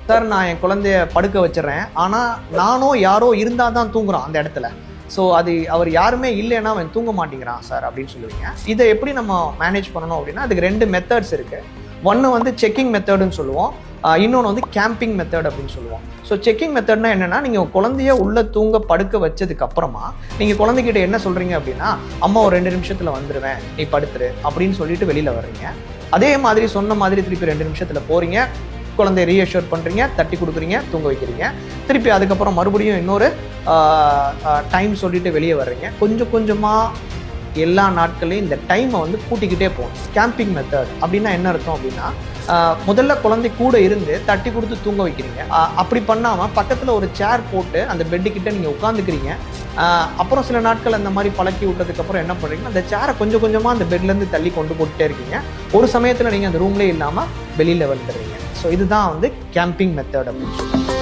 Sir நான் என் குழந்தைய படுக்க வச்சிடறேன், ஆனால் நானோ யாரோ இருந்தால் தான் தூங்குறான் அந்த இடத்துல. ஸோ அது அவர் யாருமே இல்லைன்னா அவன் தூங்க மாட்டேங்கிறான் சார் அப்படின்னு சொல்லுவீங்க. இதை எப்படி நம்ம மேனேஜ் பண்ணணும் அப்படின்னா அதுக்கு 2 மெத்தட்ஸ் இருக்குது. ஒன்று வந்து செக்கிங் மெத்தடுன்னு சொல்லுவோம், இன்னொன்று வந்து கேம்பிங் மெத்தட் அப்படின்னு சொல்லுவோம். ஸோ செக்கிங் மெத்தட்னா என்னென்னா, நீங்கள் குழந்தைய உள்ளே தூங்க படுக்க வச்சதுக்கு அப்புறமா நீங்கள் குழந்தைகிட்ட என்ன சொல்கிறீங்க அப்படின்னா, அம்மா ஒரு 2 நிமிஷத்தில் வந்துடுவேன், நீ படுத்துரு அப்படின்னு சொல்லிட்டு வெளியில் வர்றீங்க. அதே மாதிரி சொன்ன மாதிரி திருப்பி 2 நிமிஷத்தில் போகிறீங்க, குழந்தைய ரீஅஷ்யூர் பண்ணுறீங்க, தட்டி கொடுக்குறீங்க, தூங்க வைக்கிறீங்க. திருப்பி அதுக்கப்புறம் மறுபடியும் இன்னொரு டைம் சொல்லிட்டு வெளியே வர்றீங்க. கொஞ்சம் கொஞ்சமாக எல்லா நாட்களையும் இந்த டைமை வந்து கூட்டிக்கிட்டே போகணும். கேம்பிங் மெத்தட் அப்படின்னா என்ன அர்த்தம் அப்படின்னா, முதல்ல குழந்தை கூட இருந்து தட்டி கொடுத்து தூங்க வைக்கிறீங்க. அப்படி பண்ணாமல் பக்கத்தில் ஒரு சேர் போட்டு அந்த பெட்டுக்கிட்ட நீங்கள் உட்காந்துக்கிறீங்க. அப்புறம் சில நாட்கள் அந்த மாதிரி பழக்கி விட்டதுக்கப்புறம் என்ன பண்ணுறீங்கன்னா, அந்த சேரை கொஞ்சம் கொஞ்சமாக அந்த பெட்லேருந்து தள்ளி கொண்டு போட்டுட்டே இருக்கீங்க. ஒரு சமயத்தில் நீங்கள் அந்த ரூம்லேயே இல்லாமல் வெளியில் வந்துடுறீங்க. ஸோ இதுதான் வந்து கேம்பிங் மெத்தட் அப்படின்னு சொல்லுவாங்க.